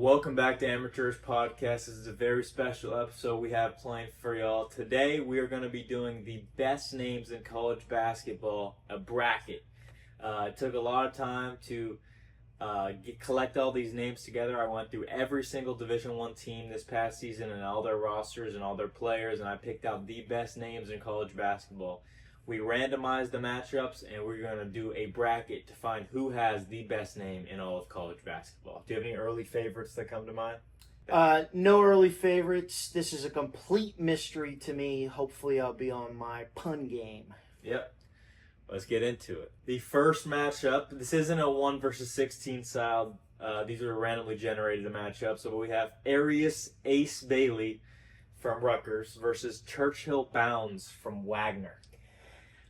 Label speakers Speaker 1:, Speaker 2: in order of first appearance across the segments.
Speaker 1: Welcome back to Amateurs Podcast. This is a very special episode we have planned for y'all. Today we are going to be doing the best names in college basketball, a bracket. It took a lot of time to collect all these names together. I went through every single Division I team this past season and all their rosters and all their players, and I picked out the best names in college basketball. We randomized the matchups, and we're going to do a bracket to find who has the best name in all of college basketball. Do you have any early favorites that come to mind?
Speaker 2: No early favorites. This is a complete mystery to me. Hopefully I'll be on my pun game.
Speaker 1: Yep. Let's get into it. The first matchup, this isn't a 1 versus 16 style. These are randomly generated matchups. So we have Arius Ace Bailey from Rutgers versus Churchill Bounds from Wagner.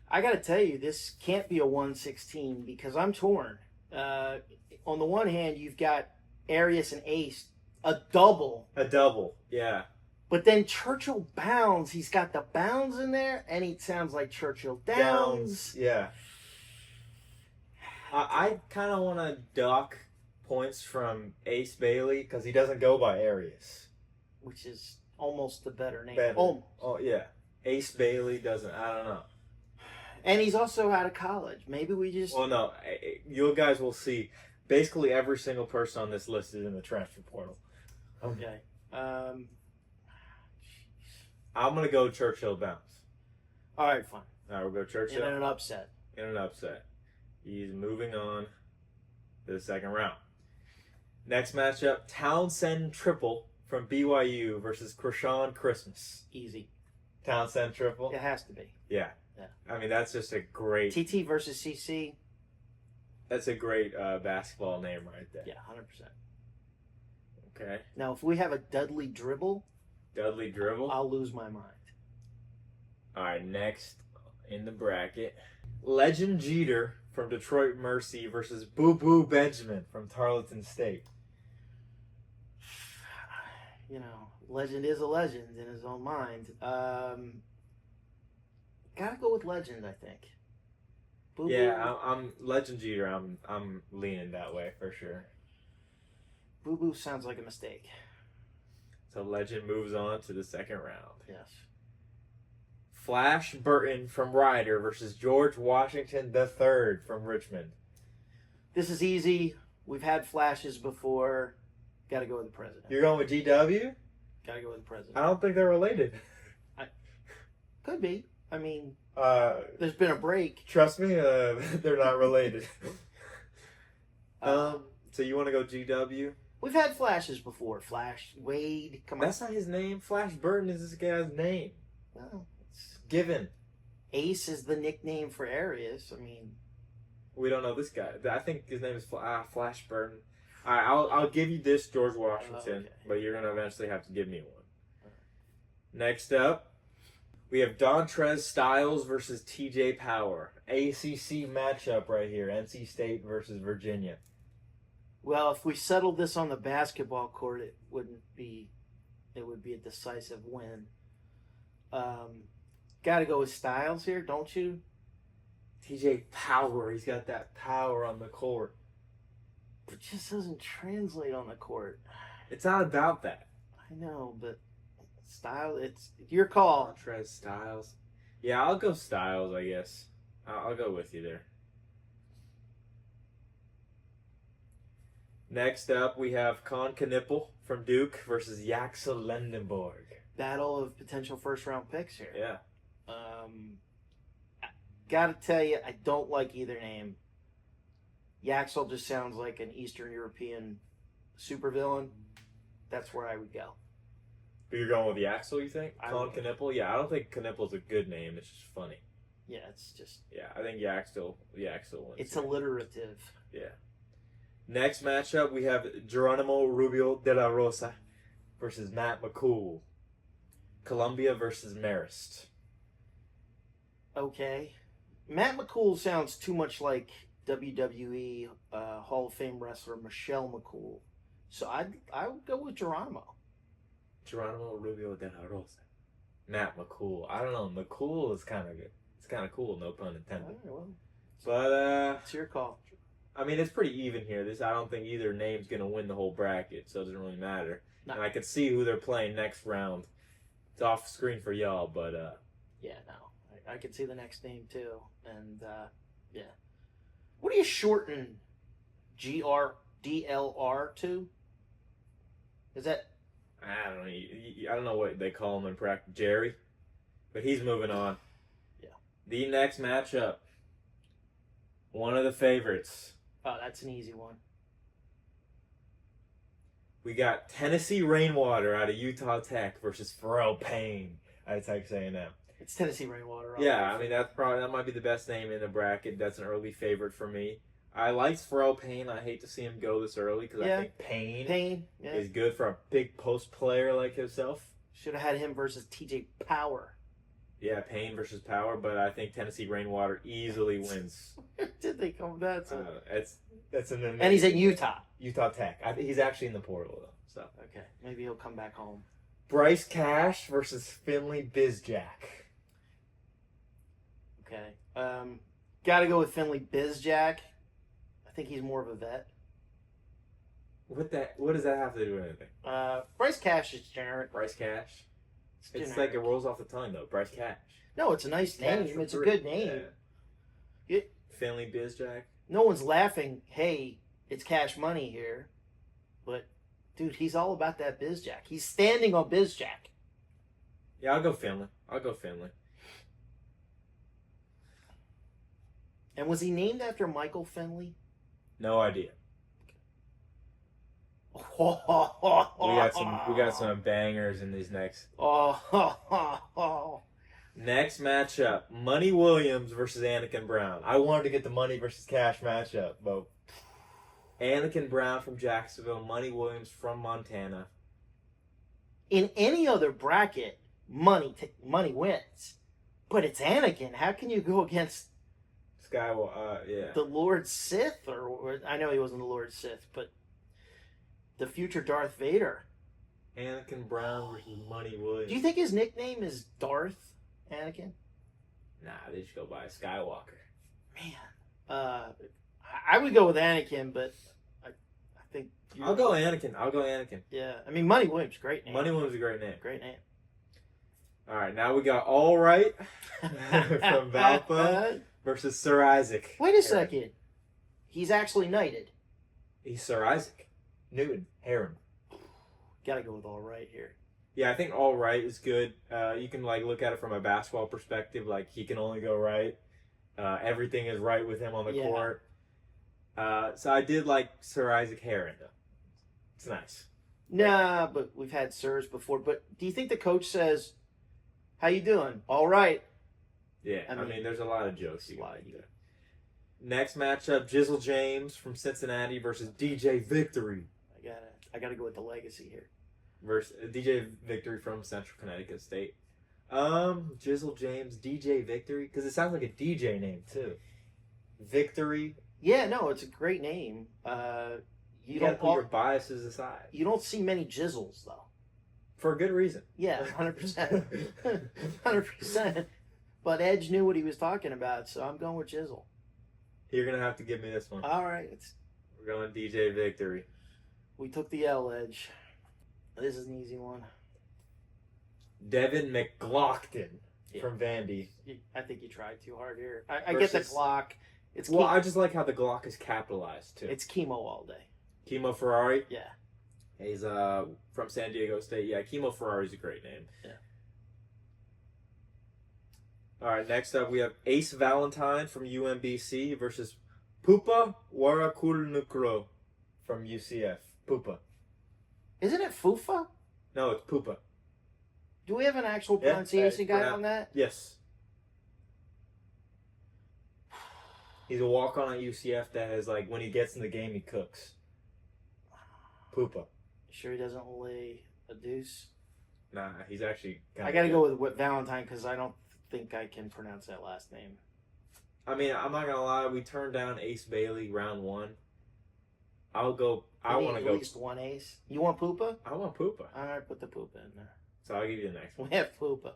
Speaker 2: I got to tell you, this can't be a 116 because I'm torn. On the one hand, you've got Arius and Ace, a double.
Speaker 1: A double, yeah.
Speaker 2: But then Churchill Bounds, he's got the bounds in there, and he sounds like Churchill Downs.
Speaker 1: Yeah. I kind of want to dock points from Ace Bailey because he doesn't go by Arius.
Speaker 2: Which is almost the better name.
Speaker 1: Better.
Speaker 2: Almost.
Speaker 1: Oh, yeah. Ace Bailey doesn't, I don't know.
Speaker 2: And he's also out of college. Maybe we just...
Speaker 1: Well, no. You guys will see. Basically, every single person on this list is in the transfer portal.
Speaker 2: Okay.
Speaker 1: I'm going to go Churchill Bounce.
Speaker 2: All right, fine.
Speaker 1: All right, we'll go Churchill.
Speaker 2: In an upset.
Speaker 1: In an upset. He's moving on to the second round. Next matchup, Townsend Triple from BYU versus Krishan Christmas.
Speaker 2: Easy.
Speaker 1: Townsend Triple?
Speaker 2: It has to be.
Speaker 1: Yeah. I mean, that's just a great...
Speaker 2: TT versus CC.
Speaker 1: That's a great basketball name right there.
Speaker 2: Yeah, 100%.
Speaker 1: Okay.
Speaker 2: Now, if we have a Dudley Dribble,
Speaker 1: Dudley Dribble.
Speaker 2: I'll lose my mind.
Speaker 1: All right, next in the bracket, Legend Jeter from Detroit Mercy versus Boo Boo Benjamin from Tarleton State.
Speaker 2: You know, legend is a legend in his own mind. Gotta go with Legend, I think. Boo-boo.
Speaker 1: Yeah, I'm Legend Jeter. I'm leaning that way for sure.
Speaker 2: Boo Boo sounds like a mistake.
Speaker 1: So Legend moves on to the second round.
Speaker 2: Yes.
Speaker 1: Flash Burton from Ryder versus George Washington III from Richmond.
Speaker 2: This is easy. We've had flashes before. Gotta go with the president.
Speaker 1: You're going with GW?
Speaker 2: Gotta go with the president.
Speaker 1: I don't think they're related.
Speaker 2: Could be. I mean,
Speaker 1: Uh,
Speaker 2: there's been a break.
Speaker 1: trust me, they're not related. So you want to go GW?
Speaker 2: We've had flashes before. Flash, Wade, come on.
Speaker 1: That's not his name. Flash Burton is this guy's name.
Speaker 2: Well,
Speaker 1: It's given.
Speaker 2: Ace is the nickname for Arius. I mean,
Speaker 1: We don't know this guy. I think his name is Flash Burton. All right, I'll give you this George Washington,
Speaker 2: Okay.
Speaker 1: but you're gonna eventually have to give me one. Next up, we have Dontrez Styles versus TJ Power. ACC matchup right here. NC State versus Virginia.
Speaker 2: well, if we settled this on the basketball court, it would be a decisive win. Got to go with Styles here, don't you?
Speaker 1: TJ Power. He's got that power on the court.
Speaker 2: It just doesn't translate on the court.
Speaker 1: It's not about that.
Speaker 2: I know, but Styles, it's your call.
Speaker 1: Dontrez Styles. Yeah, I'll go Styles, I guess. I'll go with you there. Next up, we have Con Knipple from Duke versus Yaxel Lendenborg.
Speaker 2: Battle of potential first round picks here.
Speaker 1: Yeah.
Speaker 2: Got to tell you, I don't like either name. Yaxel just sounds like an Eastern European supervillain. That's where I would go.
Speaker 1: But you're going with Yaxel, you think?
Speaker 2: I
Speaker 1: Con
Speaker 2: would.
Speaker 1: Knipple? Yeah, I don't think Knipple's a good name. It's just funny.
Speaker 2: Yeah, it's just
Speaker 1: Yeah, I think Yaxel wins.
Speaker 2: it's
Speaker 1: here.
Speaker 2: alliterative.
Speaker 1: Yeah. Next matchup, we have Geronimo Rubio de la Rosa versus Matt McCool. Columbia versus Marist.
Speaker 2: Okay. Matt McCool sounds too much like WWE Hall of Fame wrestler Michelle McCool. So I would go with Geronimo.
Speaker 1: Geronimo Rubio de la Rosa. Matt McCool. I don't know. McCool is kind of good. It's kind of cool, no pun intended.
Speaker 2: All right, well,
Speaker 1: But
Speaker 2: it's your call.
Speaker 1: I mean, it's pretty even here. I don't think either name's gonna win the whole bracket, so it doesn't really matter.
Speaker 2: No.
Speaker 1: And I can see who they're playing next round. It's off screen for y'all, but
Speaker 2: Yeah, no. I could see the next name too. And yeah. What do you shorten GRDLR to? Is that
Speaker 1: I don't know. I don't know what they call him in practice, Jerry, but he's moving on.
Speaker 2: Yeah.
Speaker 1: The next matchup, one of the favorites.
Speaker 2: Oh, that's an easy one.
Speaker 1: We got Tennessee Rainwater out of Utah Tech versus Pharrell Payne out of Texas A&M.
Speaker 2: It's Tennessee Rainwater.
Speaker 1: Yeah, I mean that might be the best name in the bracket. That's an early favorite for me. I like Pharrell Payne. I hate to see him go this early because I think Payne
Speaker 2: yeah.
Speaker 1: is good for a big post player like himself.
Speaker 2: Should have had him versus TJ Power.
Speaker 1: Yeah, Payne versus Power, but I think Tennessee Rainwater easily wins.
Speaker 2: Did they come back?
Speaker 1: That's an amazing,
Speaker 2: And he's at Utah.
Speaker 1: Utah Tech. I think he's actually in the portal though. So
Speaker 2: Okay, maybe he'll come back home.
Speaker 1: Bryce Cash versus Finley Bizjack.
Speaker 2: Okay, got to go with Finley Bizjack. I think he's more of a vet.
Speaker 1: What does that have to do with anything?
Speaker 2: Bryce Cash is generic.
Speaker 1: Bryce Cash. It's
Speaker 2: generic.
Speaker 1: like it rolls off the tongue though. Bryce Cash.
Speaker 2: No, it's a nice name.
Speaker 1: Cash for
Speaker 2: It's a
Speaker 1: three.
Speaker 2: good name.
Speaker 1: Yeah. Finley Bizjack.
Speaker 2: No one's laughing. Hey, it's Cash Money here, but dude, he's all about that Bizjack. He's standing on Bizjack.
Speaker 1: Yeah, I'll go Finley.
Speaker 2: And was he named after Michael Finley?
Speaker 1: No idea.
Speaker 2: We
Speaker 1: We got some bangers in these next. Next matchup, Money Williams versus Anakin Brown. I wanted to get the Money versus Cash matchup, but Anakin Brown from Jacksonville, Money Williams from Montana.
Speaker 2: In any other bracket, money wins, but it's Anakin. How can you go against
Speaker 1: Yeah.
Speaker 2: the Lord Sith? Or I know he wasn't the Lord Sith, but the future Darth Vader.
Speaker 1: Anakin Brown versus Money Williams.
Speaker 2: Do you think his nickname is Darth Anakin?
Speaker 1: Nah, they just go by Skywalker.
Speaker 2: Man, I would go with Anakin, but I think
Speaker 1: I'll go Anakin.
Speaker 2: Yeah, I mean Money Williams, great name.
Speaker 1: Money Williams is a great name.
Speaker 2: Great name.
Speaker 1: All right, now we got All Right from Valpo versus Sir Isaac.
Speaker 2: Wait a second. He's actually knighted.
Speaker 1: He's Sir Isaac Newton Heron.
Speaker 2: Gotta go with All Right here.
Speaker 1: Yeah, I think All Right is good. You can look at it from a basketball perspective. Like he can only go right. Everything is right with him on the court. So I did like Sir Isaac Heron though. It's nice.
Speaker 2: Nah, but we've had sirs before. But do you think the coach says, "How you doing? All right."
Speaker 1: Yeah,
Speaker 2: I
Speaker 1: I mean there's a lot of jokes you can
Speaker 2: Slide.
Speaker 1: make there. Next matchup, Jizzle James from Cincinnati versus DJ Victory.
Speaker 2: I gotta go with the legacy here.
Speaker 1: Versus DJ Victory from Central Connecticut State. Jizzle James, DJ Victory, because it sounds like a DJ name too. Victory.
Speaker 2: Yeah, no, it's a great name.
Speaker 1: You gotta put your biases aside.
Speaker 2: You don't see many Jizzles though.
Speaker 1: For a good reason.
Speaker 2: Yeah, 100%, 100%. But Edge knew what he was talking about, so I'm going with Jizzle.
Speaker 1: You're gonna have to give me this one.
Speaker 2: All right,
Speaker 1: We're going DJ Victory.
Speaker 2: we took the L, Edge. This is an easy one.
Speaker 1: Devin McGlockton from Vandy.
Speaker 2: I think you tried too hard here. I get the Glock. It's
Speaker 1: I just like how the Glock is capitalized too.
Speaker 2: It's chemo all day.
Speaker 1: Chemo Ferrari.
Speaker 2: Yeah.
Speaker 1: He's from San Diego State. Yeah, Chemo Ferrari's a great name.
Speaker 2: Yeah.
Speaker 1: All right, next up we have Ace Valentine from UMBC versus Pupa Warakulnukro from UCF. Pupa.
Speaker 2: Isn't it Fufa?
Speaker 1: No, it's Pupa.
Speaker 2: Do we have an actual pronunciation guy on that?
Speaker 1: Yes. He's a walk-on at UCF that has when he gets in the game he cooks. Pupa.
Speaker 2: Sure he doesn't lay a deuce?
Speaker 1: Nah, he's actually
Speaker 2: I gotta go with Valentine because I don't think I can pronounce that last name.
Speaker 1: I mean, I'm not gonna lie. We turned down Ace Bailey round 1. I want to
Speaker 2: At
Speaker 1: go.
Speaker 2: least one ace. You want Poopa?
Speaker 1: I want Pupa,
Speaker 2: All right, put the Poopa in there.
Speaker 1: so I'll give you the next one.
Speaker 2: We have Poopa.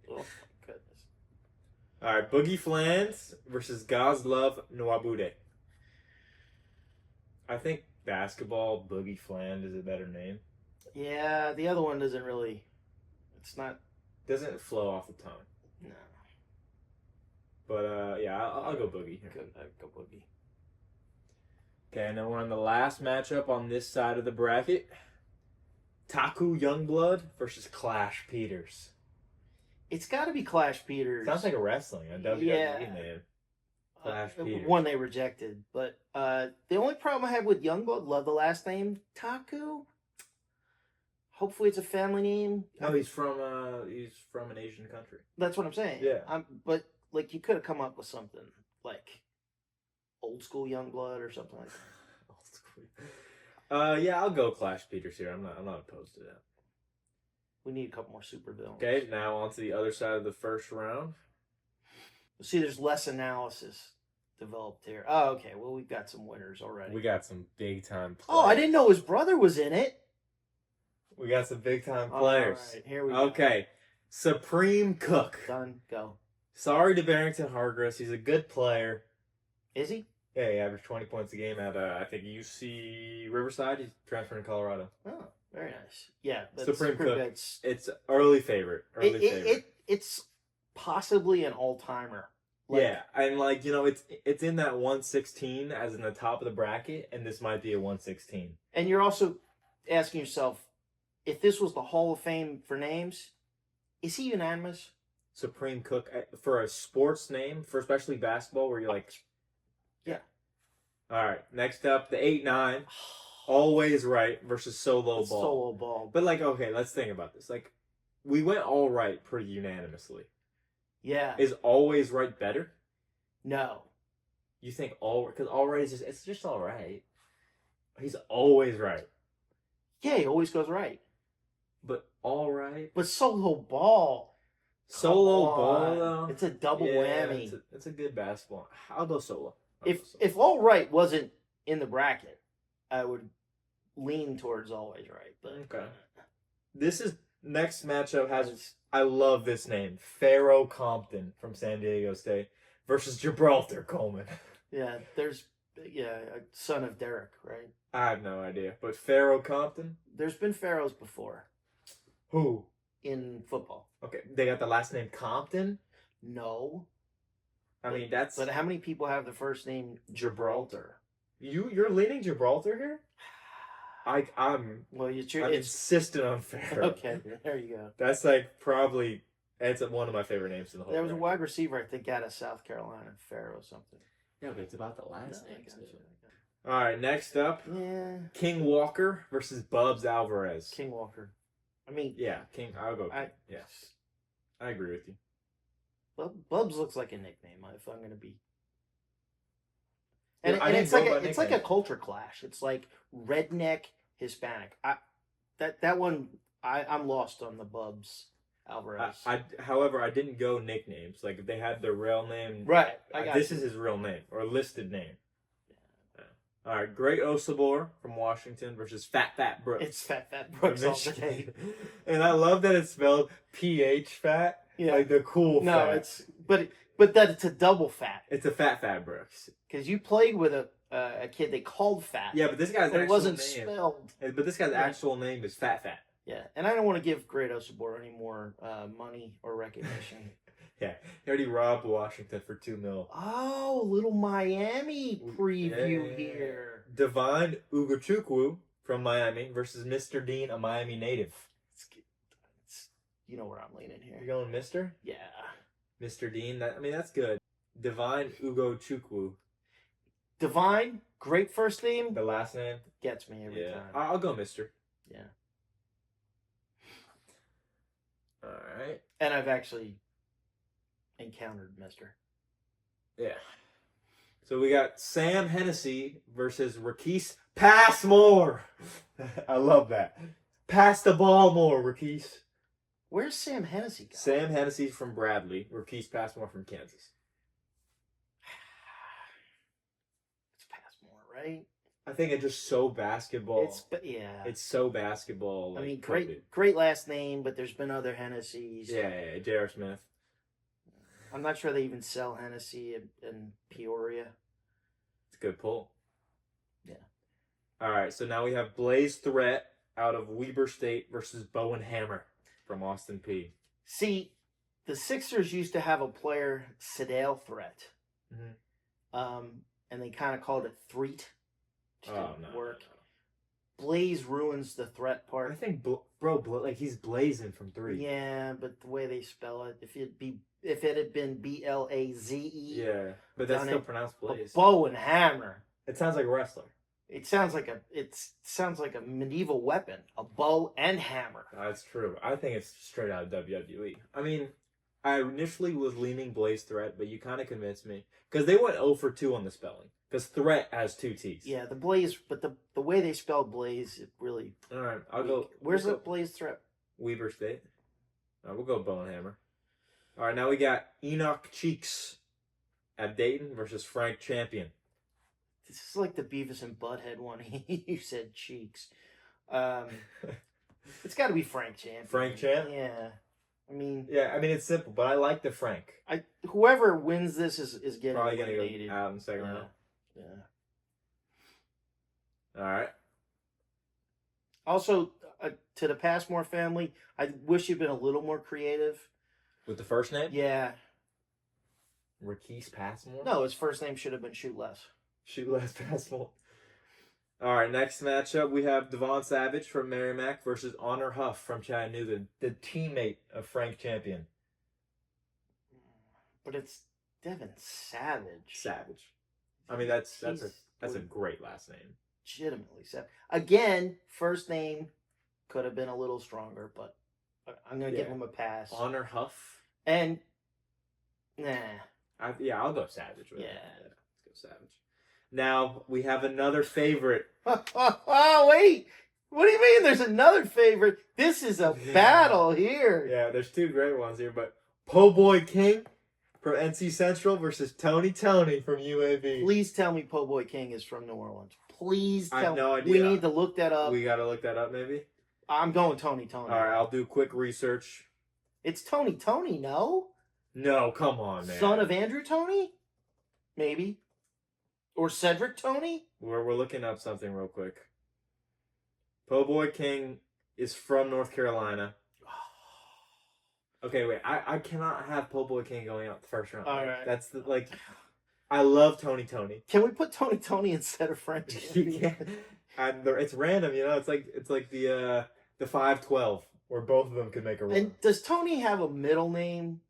Speaker 2: Oh my goodness.
Speaker 1: All right, Boogie Flans versus Gazlov Nwabude. I think basketball Boogie Fland is a better name.
Speaker 2: Yeah, the other one doesn't really. It's not.
Speaker 1: Doesn't flow off the tongue.
Speaker 2: No.
Speaker 1: But yeah, I'll go Boogie here.
Speaker 2: Go Boogie.
Speaker 1: Okay, and then we're on the last matchup on this side of the bracket. Taku Youngblood versus Clash Peters.
Speaker 2: It's got to be Clash Peters.
Speaker 1: Sounds like a wrestling, a WWE
Speaker 2: Yeah.
Speaker 1: name. Clash Peters.
Speaker 2: One they rejected, but the only problem I have with Youngblood, love the last name Taku. Hopefully, it's a family name.
Speaker 1: No, he's from an Asian country.
Speaker 2: That's what I'm saying.
Speaker 1: Yeah.
Speaker 2: But like you could have come up with something like old school Youngblood or something like that.
Speaker 1: Old school. Yeah, I'll go Clash Peters here. I'm not opposed to that.
Speaker 2: We need a couple more super villains.
Speaker 1: Okay, now on to the other side of the first round.
Speaker 2: See, there's less analysis developed here. Oh, okay. Well, we've got some winners already.
Speaker 1: We got some big time players.
Speaker 2: Oh, I didn't know his brother was in it.
Speaker 1: We got some big time players.
Speaker 2: All right, here we go.
Speaker 1: Okay, Supreme Cook.
Speaker 2: Done. Go.
Speaker 1: Sorry to Barrington Hargress. He's a good player.
Speaker 2: Is he?
Speaker 1: Yeah, he averaged 20 points a game at, I think, UC Riverside. He's transferring to Colorado.
Speaker 2: Oh, very nice. Yeah.
Speaker 1: Supreme Cook.
Speaker 2: It's,
Speaker 1: It's early favorite.
Speaker 2: it's possibly an all-timer.
Speaker 1: Yeah, and like, you know, it's in that 116 as in the top of the bracket, and this might be a 116.
Speaker 2: And you're also asking yourself, if this was the Hall of Fame for names, is he unanimous?
Speaker 1: Supreme Cook for a sports name, for especially basketball, where you're like,
Speaker 2: yeah.
Speaker 1: All right, next up, the 8-9, Always Right versus Solo Ball.
Speaker 2: Solo Ball.
Speaker 1: But like, okay, let's think about this. Like, we went all right pretty unanimously.
Speaker 2: Yeah.
Speaker 1: Is Always Right better?
Speaker 2: No.
Speaker 1: You think because all right is it's just all right. He's always right.
Speaker 2: Yeah, he always goes right.
Speaker 1: But all right.
Speaker 2: But Solo Ball.
Speaker 1: Solo
Speaker 2: Come
Speaker 1: Ball
Speaker 2: on.
Speaker 1: though.
Speaker 2: It's a double whammy.
Speaker 1: It's a good basketball. I'll go Solo.
Speaker 2: If All Right wasn't in the bracket, I would lean towards Always Right. But
Speaker 1: okay. This is next matchup has I love this name. Pharaoh Compton from San Diego State versus Gibraltar Coleman.
Speaker 2: Yeah, there's a son of Derek, right?
Speaker 1: I have no idea. But Pharaoh Compton?
Speaker 2: There's been Pharaohs before.
Speaker 1: Who?
Speaker 2: In football.
Speaker 1: Okay. They got the last name Compton?
Speaker 2: No.
Speaker 1: I mean that's
Speaker 2: But how many people have the first name Gibraltar?
Speaker 1: You're leaning Gibraltar here? I'm
Speaker 2: it's
Speaker 1: insistent on Pharaoh.
Speaker 2: okay. There you go.
Speaker 1: That's like probably it's one of my favorite names in the whole.
Speaker 2: There was a wide receiver I think out of South Carolina, Pharaoh something.
Speaker 1: Yeah, but it's about the last
Speaker 2: No,
Speaker 1: name.
Speaker 2: I gotcha.
Speaker 1: All right, next up,
Speaker 2: Yeah,
Speaker 1: King Walker versus Bubs Alvarez.
Speaker 2: King Walker. I mean,
Speaker 1: Yeah, King. I'll go.
Speaker 2: I
Speaker 1: Yes, I agree with you.
Speaker 2: Bubs looks like a nickname. If I'm gonna be,
Speaker 1: Yeah,
Speaker 2: and,
Speaker 1: I
Speaker 2: and
Speaker 1: didn't
Speaker 2: it's
Speaker 1: go
Speaker 2: like
Speaker 1: by
Speaker 2: it's like a
Speaker 1: nickname.
Speaker 2: culture clash. It's like redneck Hispanic. That one I'm lost on the Bubs Alvarez.
Speaker 1: However, I didn't go nicknames. Like if they had their real name,
Speaker 2: right. I got
Speaker 1: this
Speaker 2: you.
Speaker 1: is his real name or listed name. Yeah. All right, Great Osabor from Washington versus Fat Brooks.
Speaker 2: It's Fat Brooks all
Speaker 1: Michigan.
Speaker 2: day.
Speaker 1: And I love that it's spelled PH Fat.
Speaker 2: Yeah.
Speaker 1: Like the cool
Speaker 2: No,
Speaker 1: fat.
Speaker 2: but that it's a double fat
Speaker 1: It's a Fat Brooks.
Speaker 2: because you played with a kid they called Fat.
Speaker 1: Yeah, but this guy's
Speaker 2: but it
Speaker 1: actual
Speaker 2: wasn't
Speaker 1: name.
Speaker 2: spelled.
Speaker 1: But this guy's
Speaker 2: Yeah.
Speaker 1: actual name is Fat.
Speaker 2: Yeah, and I don't want to give Great Osabor any more money or recognition.
Speaker 1: Yeah, he already robbed Washington for $2 million.
Speaker 2: Oh, little Miami preview
Speaker 1: Yeah.
Speaker 2: here.
Speaker 1: Divine Ugochukwu from Miami versus Mr. Dean, a Miami native.
Speaker 2: You know where I'm leaning
Speaker 1: You're
Speaker 2: here.
Speaker 1: going Mr.
Speaker 2: Yeah.
Speaker 1: Mr. Dean. That's good. Divine Ugochukwu.
Speaker 2: Divine, great first name,
Speaker 1: The last name.
Speaker 2: gets me every
Speaker 1: Yeah,
Speaker 2: time.
Speaker 1: I'll go Mr.
Speaker 2: Yeah.
Speaker 1: All right.
Speaker 2: And I've actually encountered Mister.
Speaker 1: Yeah. So we got Sam Hennessy versus Rakis Passmore. I love that. Pass the ball more, Rakis.
Speaker 2: Where's Sam Hennessy go?
Speaker 1: Sam Hennessy's from Bradley. Rakis Passmore from Kansas.
Speaker 2: It's Passmore, right?
Speaker 1: I think it's just so basketball.
Speaker 2: Yeah.
Speaker 1: It's so basketball.
Speaker 2: I
Speaker 1: like,
Speaker 2: mean,
Speaker 1: coded.
Speaker 2: great last name, but there's been other Hennessy's.
Speaker 1: Yeah, J.R. Smith.
Speaker 2: I'm not sure they even sell Hennessy in Peoria.
Speaker 1: It's a good pull.
Speaker 2: Yeah.
Speaker 1: All right, so now we have Blaze Threat out of Weber State versus Bowen Hammer from Austin P.
Speaker 2: See, the Sixers used to have a player, Sedale Threat.
Speaker 1: Mhm.
Speaker 2: And they kind of called it Threat. Just
Speaker 1: Oh,
Speaker 2: didn't
Speaker 1: no,
Speaker 2: work.
Speaker 1: no.
Speaker 2: Blaze ruins the threat
Speaker 1: I
Speaker 2: part.
Speaker 1: think, like he's blazing from 3.
Speaker 2: Yeah, but the way they spell it, if it had been Blaze,
Speaker 1: Yeah, but that's
Speaker 2: Done
Speaker 1: still
Speaker 2: it.
Speaker 1: pronounced
Speaker 2: a
Speaker 1: Blaze.
Speaker 2: bow and hammer.
Speaker 1: It sounds like a wrestler.
Speaker 2: It sounds like a medieval weapon, a bow and hammer.
Speaker 1: That's true. I think it's straight out of WWE. I mean, I initially was leaning Blaze Threat, but you kind of convinced me. Because they went 0 for 2 on the spelling. Because Threat has 2 T's.
Speaker 2: Yeah, the Blaze, but the way they spelled Blaze, it really.
Speaker 1: All right, I'll go.
Speaker 2: Where's
Speaker 1: we'll
Speaker 2: the Blaze threat?
Speaker 1: Weber State. All right, we'll go Bowen Hammer. All right, now we got Enoch Cheeks at Dayton versus Frank Champion.
Speaker 2: This is like the Beavis and Butthead one. You said Cheeks. It's got to be Frank Champion.
Speaker 1: Frank Champ?
Speaker 2: Yeah. I mean,
Speaker 1: Yeah, I mean it's simple, but I like the Frank.
Speaker 2: whoever wins this is getting
Speaker 1: Probably gonna
Speaker 2: eliminated.
Speaker 1: go out in the second
Speaker 2: Yeah.
Speaker 1: round.
Speaker 2: Yeah.
Speaker 1: All right.
Speaker 2: Also, to the Passmore family, I wish you'd been a little more creative.
Speaker 1: With the first name?
Speaker 2: Yeah.
Speaker 1: Raquise Passmore?
Speaker 2: No, his first name should have been Shoot Less.
Speaker 1: Shoot less Passmore. All right, next matchup we have Devon Savage from Merrimack versus Honor Huff from Chattanooga, the teammate of Frank Champion.
Speaker 2: But it's Devin Savage.
Speaker 1: Savage. I mean that's
Speaker 2: He's
Speaker 1: a great last name.
Speaker 2: legitimately Savage. Again, first name could have been a little stronger, but I'm gonna give
Speaker 1: Yeah.
Speaker 2: him a pass.
Speaker 1: Honor Huff.
Speaker 2: And nah.
Speaker 1: I'll go Savage with it.
Speaker 2: Yeah.
Speaker 1: Let's go Savage. Now we have another favorite.
Speaker 2: Oh, wait. What do you mean there's another favorite? This is a
Speaker 1: Yeah.
Speaker 2: battle here.
Speaker 1: Yeah, there's 2 great ones here, but Po Boy King from NC Central versus Tony from UAB.
Speaker 2: Please tell me Po Boy King is from New Orleans. Please
Speaker 1: I
Speaker 2: tell
Speaker 1: have no
Speaker 2: me.
Speaker 1: idea.
Speaker 2: We need to look that up.
Speaker 1: We gotta look that up, maybe.
Speaker 2: I'm going Tony.
Speaker 1: All right, I'll do quick research.
Speaker 2: It's Tony, no?
Speaker 1: No, come on, man.
Speaker 2: Son of Andrew Tony? Maybe. Or Cedric Tony?
Speaker 1: We're looking up something real quick. Po Boy King is from North Carolina. Okay, wait. I cannot have Po Boy King going out the first round.
Speaker 2: All right.
Speaker 1: That's I love Tony.
Speaker 2: Can we put Tony instead of Frank?
Speaker 1: Yeah. And it's random, you know. It's like the 5-12 where both of them could make a run.
Speaker 2: And does Tony have a middle name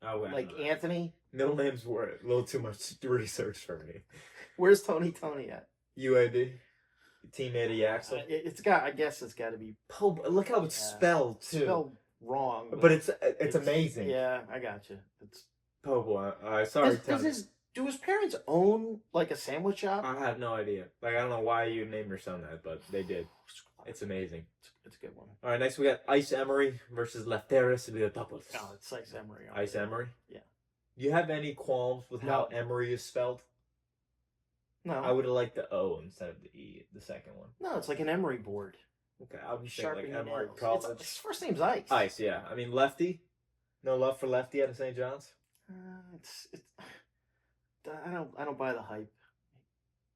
Speaker 1: Oh, well,
Speaker 2: like Anthony?
Speaker 1: middle names were a little too much research for me.
Speaker 2: Where's Tony at?
Speaker 1: UAB, teammate of Yaxel.
Speaker 2: I guess it's got to be
Speaker 1: Look how it's spelled too.
Speaker 2: spelled wrong.
Speaker 1: But it's amazing.
Speaker 2: Yeah, I got you. It's
Speaker 1: Po Boy. Sorry, Tony.
Speaker 2: do his parents own like a sandwich shop?
Speaker 1: I have no idea. Like I don't know why you named your son that, but they did. It's amazing.
Speaker 2: It's a good one.
Speaker 1: All right, next we got Ice Emery versus Lefteris Videotopoulos.
Speaker 2: Oh, it's Ice Emery.
Speaker 1: Ice Emery.
Speaker 2: Yeah.
Speaker 1: Do you have any qualms with how
Speaker 2: No.
Speaker 1: Emery is spelled?
Speaker 2: No,
Speaker 1: I would have liked the O instead of the E, the second one.
Speaker 2: no, it's like an Emery board.
Speaker 1: Okay, I would say
Speaker 2: Sharpening
Speaker 1: like Emery
Speaker 2: nails.
Speaker 1: College.
Speaker 2: His first name's Ice.
Speaker 1: Ice, yeah. I mean Lefty. No love for Lefty out of St. John's.
Speaker 2: It's. I don't buy the hype.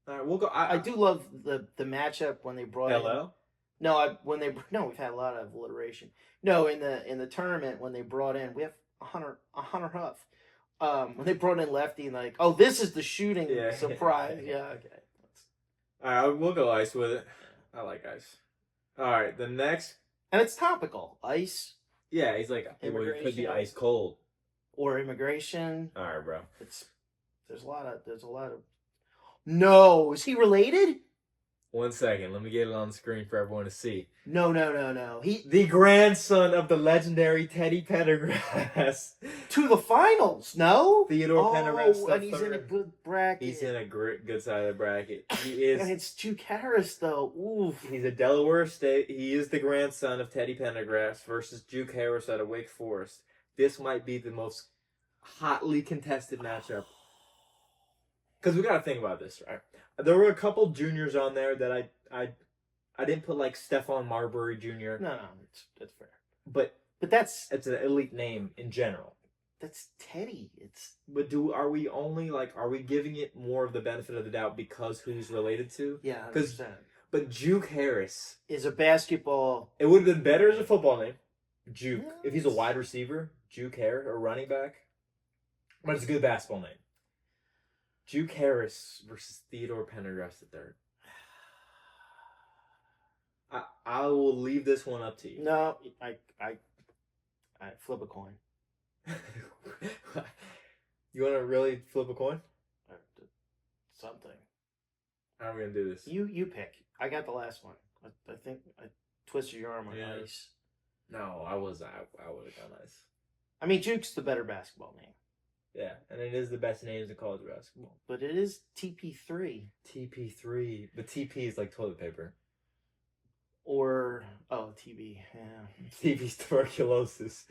Speaker 1: All right, we'll go.
Speaker 2: I do love the matchup when they brought in.
Speaker 1: Hello.
Speaker 2: No, we've had a lot of alliteration. No, in the tournament when they brought in, we have a Hunter Huff. When they brought in Lefty and like, oh, this is the shooting
Speaker 1: Yeah.
Speaker 2: surprise. Yeah, okay.
Speaker 1: All right, we'll go Ice with it. I like Ice. All right, the next.
Speaker 2: And it's topical. Ice
Speaker 1: Yeah, he's like, it could be
Speaker 2: Immigration.
Speaker 1: ice cold.
Speaker 2: or immigration.
Speaker 1: All right, bro.
Speaker 2: There's a lot of. No, is he related?
Speaker 1: 1 second. Let me get it on the screen for everyone to see.
Speaker 2: No. He
Speaker 1: The grandson of the legendary Teddy Pendergrass.
Speaker 2: to the finals. No,
Speaker 1: Theodore Pendergrass the
Speaker 2: and he's in a
Speaker 1: third.
Speaker 2: good bracket.
Speaker 1: He's in a good side of the bracket. He
Speaker 2: And
Speaker 1: is.
Speaker 2: it's Drew Karras though. Oof.
Speaker 1: He's a Delaware State. He is the grandson of Teddy Pendergrass versus Duke Harris out of Wake Forest. This might be the most hotly contested matchup. Because we got to think about this, right? There were a couple juniors on there that I didn't put like Stephon Marbury Jr.
Speaker 2: No, that's fair.
Speaker 1: But
Speaker 2: But that's
Speaker 1: it's an elite name in general.
Speaker 2: Teddy. It's
Speaker 1: But are we giving it more of the benefit of the doubt because who he's related to?
Speaker 2: yeah,
Speaker 1: 'Cause
Speaker 2: 100%.
Speaker 1: But Juke Harris.
Speaker 2: is a basketball.
Speaker 1: It would have been better as a football name. Juke.
Speaker 2: Yeah,
Speaker 1: If he's a wide receiver, Juke Harris, or running back. But it's a good basketball name. Juke Harris versus Theodore Pendergrass III. I will leave this one up to you.
Speaker 2: No, I flip a coin.
Speaker 1: You want to really flip a coin?
Speaker 2: Something.
Speaker 1: How are we gonna do this?
Speaker 2: You pick. I got the last one. I think I twisted your arm on
Speaker 1: Yeah.
Speaker 2: ice.
Speaker 1: No, I would have gone nice.
Speaker 2: I mean, Juke's the better basketball name,
Speaker 1: Yeah, and it is the best names in college basketball.
Speaker 2: but it is TP3
Speaker 1: TP3, but TP is like toilet paper.
Speaker 2: or TB. Yeah.
Speaker 1: TP's tuberculosis.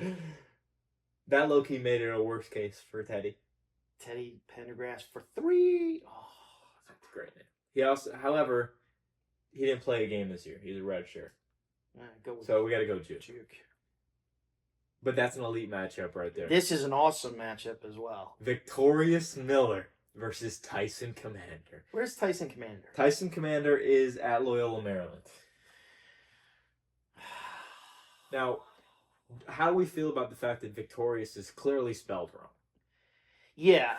Speaker 1: That low key made it a worse case for Teddy.
Speaker 2: Teddy Pendergrass for 3. Oh,
Speaker 1: That's a great name. He also, however, he didn't play a game this year. He's a red shirt.
Speaker 2: go with
Speaker 1: So we got to go Juke.
Speaker 2: Juke.
Speaker 1: But that's an elite matchup right there.
Speaker 2: This is an awesome matchup as well.
Speaker 1: Victorious Miller versus Tyson Commander.
Speaker 2: Where's Tyson Commander?
Speaker 1: Tyson Commander is at Loyola, Maryland. Now, how do we feel about the fact that Victorious is clearly spelled wrong?
Speaker 2: Yeah,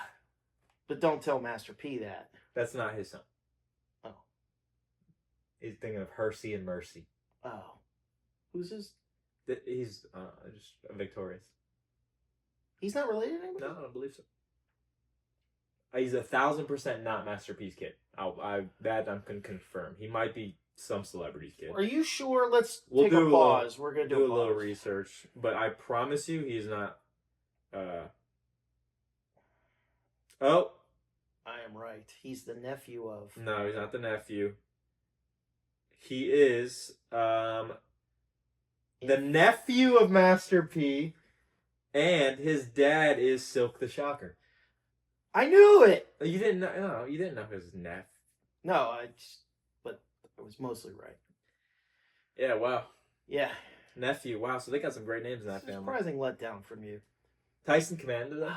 Speaker 2: but don't tell Master P that.
Speaker 1: That's not his son.
Speaker 2: Oh.
Speaker 1: He's thinking of Hersey and Mercy.
Speaker 2: Oh. Who's his?
Speaker 1: He's just Victorious.
Speaker 2: He's not related to anybody?
Speaker 1: No, I don't believe so. He's 1,000% not Master P's kid. That I can confirm. He might be some celebrity's kid.
Speaker 2: Are you sure? Let's
Speaker 1: We'll
Speaker 2: take
Speaker 1: do
Speaker 2: a
Speaker 1: a
Speaker 2: pause.
Speaker 1: little-
Speaker 2: We're going to
Speaker 1: Do a
Speaker 2: pause.
Speaker 1: little research, but I promise you, he's not. Oh
Speaker 2: I am right. He's the nephew of.
Speaker 1: no, he's not the nephew. He is the nephew of Master P, and his dad is Silk the Shocker.
Speaker 2: I knew it!
Speaker 1: You didn't know? No, you didn't know his nephew.
Speaker 2: No, but I was mostly right.
Speaker 1: Yeah, wow.
Speaker 2: Yeah.
Speaker 1: Nephew, wow. So they got some great names in that family.
Speaker 2: Surprising letdown from you.
Speaker 1: Tyson Commander, though?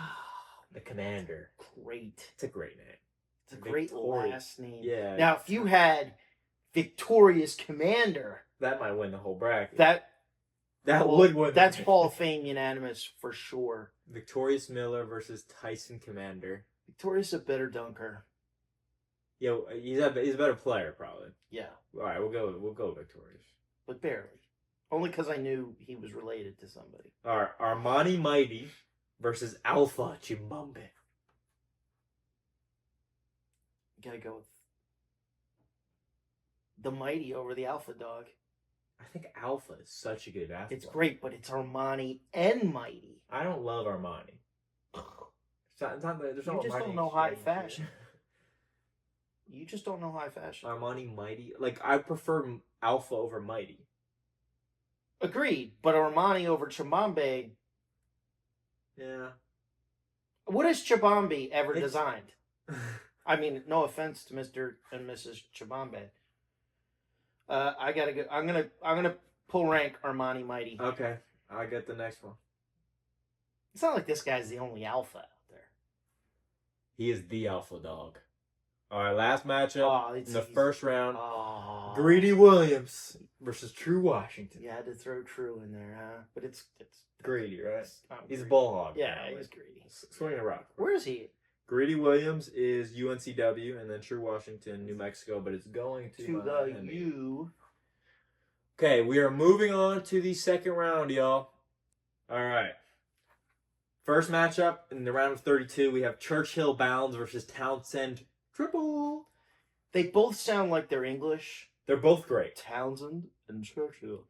Speaker 1: The Commander.
Speaker 2: Great.
Speaker 1: It's a great name.
Speaker 2: It's a great
Speaker 1: Victorious.
Speaker 2: last name.
Speaker 1: Yeah.
Speaker 2: Now, if you had Victorious Commander,
Speaker 1: That might win the whole bracket.
Speaker 2: that
Speaker 1: would win.
Speaker 2: that's Hall of Fame unanimous for sure.
Speaker 1: Victorious Miller versus Tyson Commander.
Speaker 2: Victorious a better dunker.
Speaker 1: Yo, he's a better player, probably.
Speaker 2: Yeah,
Speaker 1: All right, we'll go Victorious.
Speaker 2: but barely. Only because I knew he was related to somebody.
Speaker 1: All right, Armani Mighty versus Alpha Chimambe.
Speaker 2: You gotta go with the Mighty over the Alpha Dog.
Speaker 1: I think Alpha is such a good basketball.
Speaker 2: It's great, but it's Armani and Mighty.
Speaker 1: I don't love Armani. It's not, there's no
Speaker 2: You just
Speaker 1: Armani
Speaker 2: don't know high
Speaker 1: exchange.
Speaker 2: fashion. You just don't know high fashion.
Speaker 1: Armani Mighty, like I prefer Alpha over Mighty.
Speaker 2: Agreed, but Armani over Chimambe.
Speaker 1: Yeah.
Speaker 2: What has Chimambe ever
Speaker 1: It's-
Speaker 2: designed? I mean, no offense to Mr. and Mrs. Chimambe. I gotta go. I'm gonna pull rank Armani Mighty.
Speaker 1: Okay, I get the next one.
Speaker 2: It's not like this guy's the only alpha out there.
Speaker 1: He is the alpha dog. All right, last matchup
Speaker 2: Oh, it's
Speaker 1: in the
Speaker 2: easy.
Speaker 1: first round:
Speaker 2: Oh,
Speaker 1: Greedy Williams versus True Washington.
Speaker 2: You had to throw True in there, huh? But it's
Speaker 1: Greedy, right?
Speaker 2: I'm
Speaker 1: He's a
Speaker 2: greedy.
Speaker 1: ball hog.
Speaker 2: Yeah,
Speaker 1: apparently.
Speaker 2: he's greedy.
Speaker 1: Swinging a rock.
Speaker 2: Where is he?
Speaker 1: Greedy Williams is UNCW, and then True Washington, New Mexico, but it's going to
Speaker 2: the
Speaker 1: Miami.
Speaker 2: U.
Speaker 1: Okay, we are moving on to the second round, y'all. All right. First matchup in the round of 32, we have Churchill Bounds versus Townsend Triple.
Speaker 2: They both sound like they're English.
Speaker 1: They're both great.
Speaker 2: Townsend and Churchill.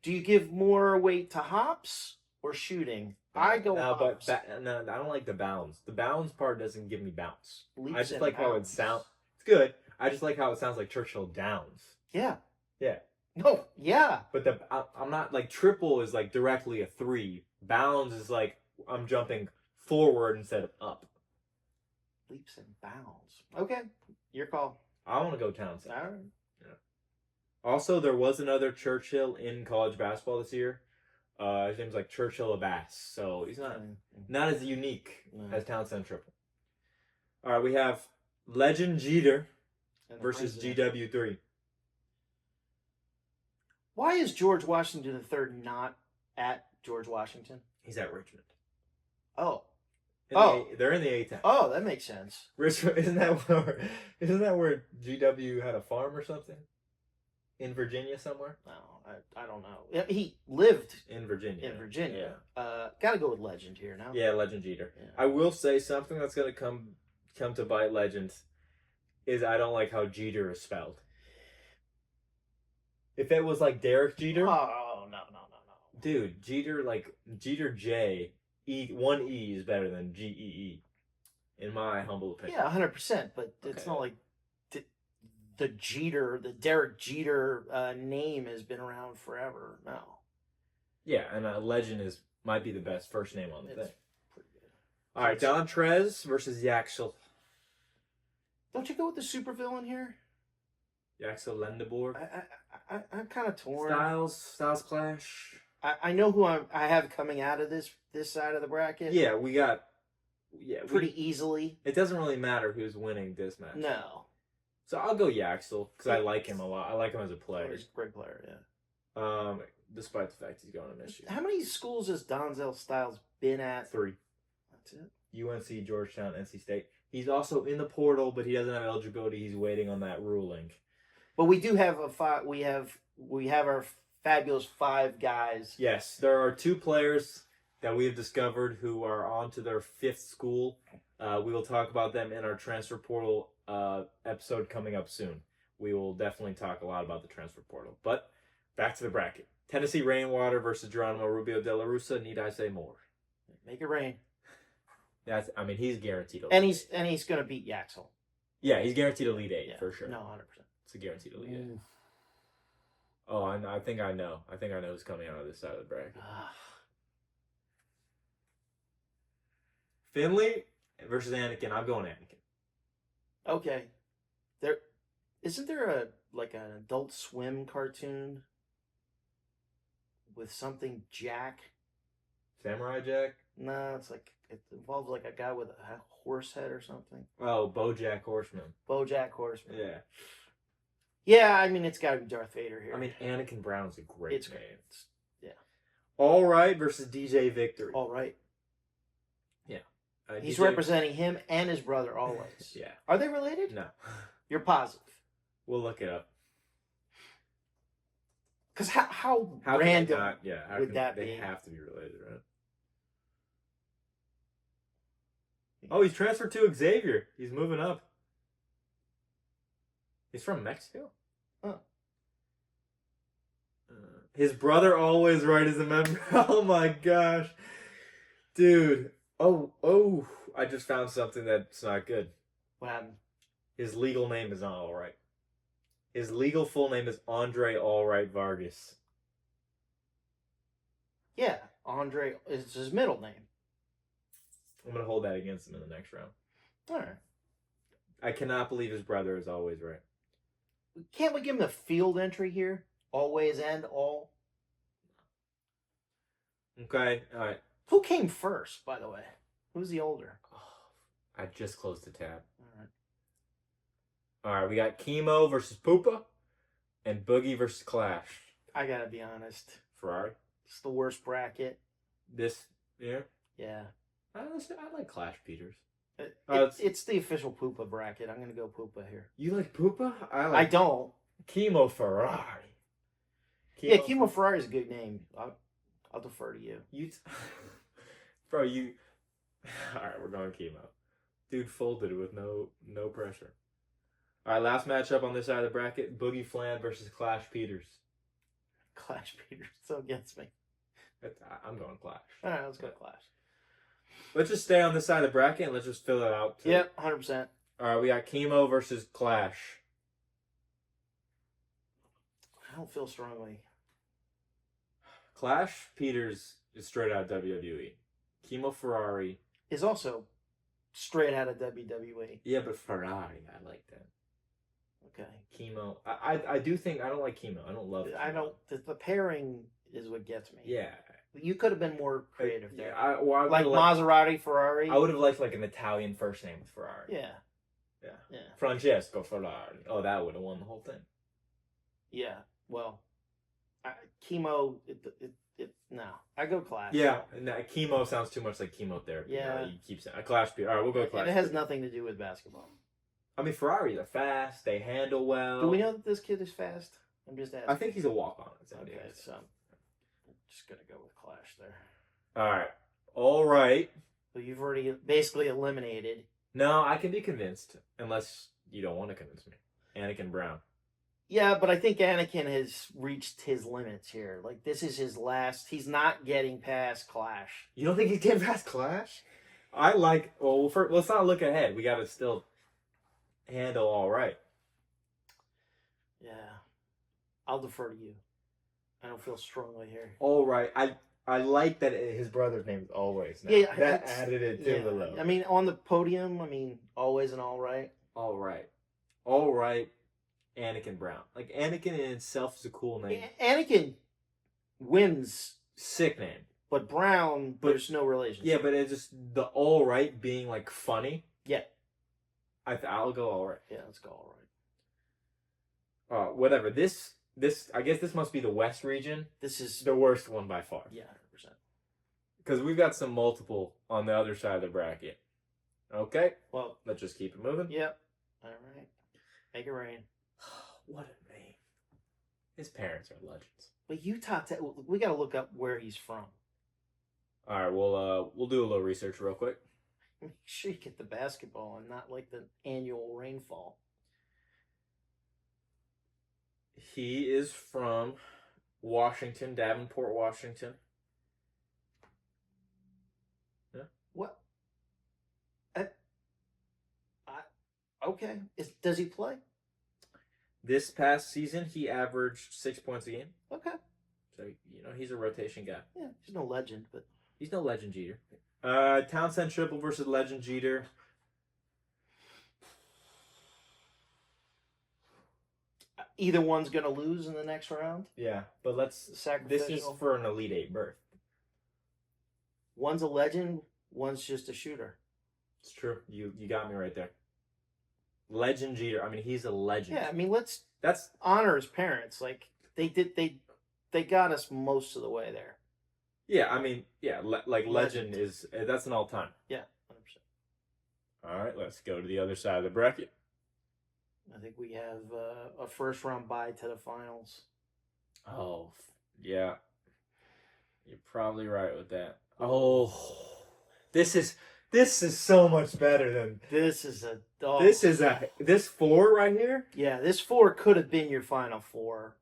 Speaker 2: Do you give more weight to hops or shooting? I go
Speaker 1: no,
Speaker 2: hops.
Speaker 1: no, I don't like the bounds. The bounds part doesn't give me bounce.
Speaker 2: Leaps
Speaker 1: I just
Speaker 2: and
Speaker 1: like how it
Speaker 2: bounds.
Speaker 1: sounds. It's good. I just like how it sounds like Churchill Downs.
Speaker 2: Yeah.
Speaker 1: Yeah.
Speaker 2: No, yeah.
Speaker 1: But I'm not like triple is like directly a 3. Bounds is like I'm jumping forward instead of up.
Speaker 2: Leaps and bounds. Okay, your call.
Speaker 1: I want to go Townsend.
Speaker 2: All right.
Speaker 1: Also, there was another Churchill in college basketball this year. His name's like Churchill Abbas, so he's not as unique
Speaker 2: No.
Speaker 1: as Townsend Triple. All right, we have Legend Jeter
Speaker 2: And the
Speaker 1: versus
Speaker 2: president.
Speaker 1: GW3.
Speaker 2: Why is George Washington III not at George Washington?
Speaker 1: He's at Richmond.
Speaker 2: Oh,
Speaker 1: They're in the A-Town.
Speaker 2: oh, that makes sense.
Speaker 1: Richmond, isn't that where GW had a farm or something? In Virginia somewhere?
Speaker 2: No, I don't know. Yeah, he lived
Speaker 1: In Virginia.
Speaker 2: in Virginia. Gotta go with legend here now.
Speaker 1: Yeah, Legend Jeter.
Speaker 2: Yeah.
Speaker 1: I will say something that's gonna come to bite Legend is I don't like how Jeter is spelled. If it was like Derek Jeter,
Speaker 2: Oh, no.
Speaker 1: dude, Jeter Jeter J one E is better than GEE, in my humble opinion.
Speaker 2: Yeah, 100%. But it's
Speaker 1: Okay.
Speaker 2: not like the Derek Jeter name has been around forever. No,
Speaker 1: Yeah, and Legend might be the best first name on the
Speaker 2: it's
Speaker 1: thing.
Speaker 2: pretty good.
Speaker 1: All right, Dontrez versus Yaxel.
Speaker 2: Don't you go with the supervillain here?
Speaker 1: Yaxel Lendeborg.
Speaker 2: I'm kind of torn.
Speaker 1: Styles clash.
Speaker 2: I know who I have coming out of this side of the bracket.
Speaker 1: Yeah, we got. Yeah,
Speaker 2: pretty easily.
Speaker 1: It doesn't really matter who's winning this match.
Speaker 2: No,
Speaker 1: So I'll go Yaxel because I like him a lot. I like him as a player.
Speaker 2: he's a great player. Yeah.
Speaker 1: Despite the fact he's going to Michigan.
Speaker 2: How many schools has Donzel Styles been at?
Speaker 1: 3.
Speaker 2: That's it.
Speaker 1: UNC, Georgetown, NC State. He's also in the portal, but he doesn't have eligibility. He's waiting on that ruling.
Speaker 2: But we do have we have our fabulous 5 guys.
Speaker 1: Yes, there are 2 players that we have discovered who are on to their 5th school. We will talk about them in our transfer portal episode coming up soon. We will definitely talk a lot about the transfer portal. But back to the bracket. Tennessee Rainwater versus Geronimo Rubio de la Russa. Need I say more?
Speaker 2: Make it rain.
Speaker 1: He's guaranteed to
Speaker 2: And he's going to beat Yaxel.
Speaker 1: Yeah, he's guaranteed Elite 8
Speaker 2: Yeah.
Speaker 1: for sure.
Speaker 2: No, 100%.
Speaker 1: It's a guaranteed Elite 8. Oh, I think I know. I think I know who's coming out of this side of the bracket. Finley versus Anakin. I'm going Anakin.
Speaker 2: Okay. Isn't there an Adult Swim cartoon with something Jack?
Speaker 1: Samurai Jack?
Speaker 2: No, it involves a guy with a horse head or something.
Speaker 1: Oh, BoJack Horseman.
Speaker 2: BoJack Horseman.
Speaker 1: Yeah.
Speaker 2: Yeah, it's got to be Darth Vader here.
Speaker 1: Anakin Brown is a great
Speaker 2: It's
Speaker 1: name.
Speaker 2: great. Yeah.
Speaker 1: All Right versus DJ Victory.
Speaker 2: All right.
Speaker 1: Yeah.
Speaker 2: He's
Speaker 1: DJ
Speaker 2: representing him and his brother always.
Speaker 1: Yeah.
Speaker 2: Are they related?
Speaker 1: No.
Speaker 2: You're positive?
Speaker 1: We'll look it up.
Speaker 2: Because how
Speaker 1: How
Speaker 2: random
Speaker 1: can they not? Yeah. How
Speaker 2: would
Speaker 1: can
Speaker 2: that
Speaker 1: they
Speaker 2: be?
Speaker 1: have to be related, right? Oh, he's transferred to Xavier. He's moving up. He's from Mexico?
Speaker 2: Huh.
Speaker 1: His brother Always Right is a member. Oh my gosh. Dude. Oh. I just found something that's not good.
Speaker 2: What happened?
Speaker 1: His legal name is not Allright. His legal full name is Andre Allright Vargas.
Speaker 2: Yeah, Andre is his middle name.
Speaker 1: I'm going to hold that against him in the next round.
Speaker 2: All right.
Speaker 1: I cannot believe his brother is Always Right.
Speaker 2: Can't we give him the field entry here? Always and all.
Speaker 1: Okay, alright.
Speaker 2: Who came first, by the way? Who's the older?
Speaker 1: I just closed the tab.
Speaker 2: All right.
Speaker 1: Alright, we got Chemo versus Poopa and Boogie versus Clash.
Speaker 2: I gotta be honest.
Speaker 1: Ferrari.
Speaker 2: It's the worst bracket.
Speaker 1: This year?
Speaker 2: Yeah.
Speaker 1: I like Clash Peters.
Speaker 2: It's the official Poopa bracket. I'm gonna go Poopa here.
Speaker 1: You like Poopa?
Speaker 2: I don't.
Speaker 1: Chemo Ferrari.
Speaker 2: Yeah, Kimo Ferrari is a good name. I'll defer to you.
Speaker 1: Bro, Alright, we're going Chemo. Dude folded with no pressure. Alright, last matchup on this side of the bracket. Boogie Flan versus Clash Peters.
Speaker 2: Clash Peters so against me.
Speaker 1: I'm going Clash.
Speaker 2: All right, let's go Clash.
Speaker 1: Let's just stay on this side of the bracket and let's just fill it out.
Speaker 2: Yep, 100%.
Speaker 1: Alright, we got Chemo versus Clash.
Speaker 2: I don't feel strongly.
Speaker 1: Clash Peters is straight out of WWE. Chemo Ferrari.
Speaker 2: Is also straight out of WWE.
Speaker 1: Yeah, but Ferrari, I like that.
Speaker 2: Okay.
Speaker 1: Chemo. I do think I don't like Chemo. I don't love.
Speaker 2: I don't. The pairing is what gets me.
Speaker 1: Yeah.
Speaker 2: You could have been more creative there.
Speaker 1: I
Speaker 2: like Maserati, Ferrari.
Speaker 1: I would have liked an Italian first name with Ferrari.
Speaker 2: Yeah.
Speaker 1: Yeah. Francesco Ferrari. Oh, that would have won the whole thing.
Speaker 2: Yeah. Well, Chemo. No, I go Clash.
Speaker 1: Yeah, and chemo sounds too much like chemotherapy.
Speaker 2: Yeah.
Speaker 1: You keep saying Clash P. All right, we'll go Clash.
Speaker 2: And it has
Speaker 1: P.
Speaker 2: nothing to do with basketball.
Speaker 1: I mean, Ferrari, they're fast. They handle well.
Speaker 2: Do we know that this kid is fast? I'm just asking.
Speaker 1: I think he's a walk-on.
Speaker 2: Okay, so I'm just gonna go with Clash there.
Speaker 1: All right. All right.
Speaker 2: So you've already basically eliminated.
Speaker 1: No, I can be convinced, unless you don't want to convince me. Anakin Brown.
Speaker 2: Yeah, but I think Anakin has reached his limits here. Like, this is his last. He's not getting past Clash.
Speaker 1: You don't think he's getting past Clash? I like. Well, let's not look ahead. We got to still handle all right.
Speaker 2: Yeah, I'll defer to you. I don't feel strongly here.
Speaker 1: All right. I like that his brother's name is Always now.
Speaker 2: Yeah,
Speaker 1: that added it to the low.
Speaker 2: I mean, on the podium, always and all right.
Speaker 1: All right. All right. Anakin Brown. Like, Anakin in itself is a cool name.
Speaker 2: Anakin wins,
Speaker 1: Sick name.
Speaker 2: but Brown,
Speaker 1: But-
Speaker 2: there's no relationship.
Speaker 1: Yeah, but it's just the all right being like funny.
Speaker 2: Yeah.
Speaker 1: I'll go all right.
Speaker 2: Yeah, let's go all right.
Speaker 1: Whatever. This I guess this must be the West region.
Speaker 2: This is,
Speaker 1: The worst one by far.
Speaker 2: yeah, 100%.
Speaker 1: Because we've got some multiple on the other side of the bracket. Okay.
Speaker 2: Well,
Speaker 1: Let's just keep it moving.
Speaker 2: yep. All right. Make it rain.
Speaker 1: What a name. His parents are legends.
Speaker 2: But Utah, we got to look up where he's from.
Speaker 1: All right, we'll do a little research real quick.
Speaker 2: Make sure you get the basketball and not like the annual rainfall.
Speaker 1: He is from Washington, Davenport, Washington.
Speaker 2: What? Okay. Does he play?
Speaker 1: This past season, he averaged 6 points a game.
Speaker 2: Okay.
Speaker 1: So, he's a rotation guy.
Speaker 2: Yeah, he's no legend, but
Speaker 1: He's no Legend Jeter. Townsend Triple versus Legend Jeter.
Speaker 2: either one's going to lose in the next round.
Speaker 1: Yeah, but this
Speaker 2: Sacrificial.
Speaker 1: is for an Elite Eight berth.
Speaker 2: One's a legend, one's just a shooter.
Speaker 1: It's true. You got me right there. Legend Jeter. I mean, he's a legend.
Speaker 2: Yeah, I mean, let's
Speaker 1: That's
Speaker 2: honor his parents. Like they got us most of the way there.
Speaker 1: yeah. I mean, yeah. Legend
Speaker 2: Legend.
Speaker 1: is that's an all time.
Speaker 2: Yeah, 100%.
Speaker 1: All right, let's go to the other side of the bracket.
Speaker 2: I think we have a first round bye to the finals.
Speaker 1: Oh, yeah. You're probably right with that. Oh, this is so much better than
Speaker 2: This is a dog.
Speaker 1: this 4 right here.
Speaker 2: Yeah, this 4 could have been your final 4.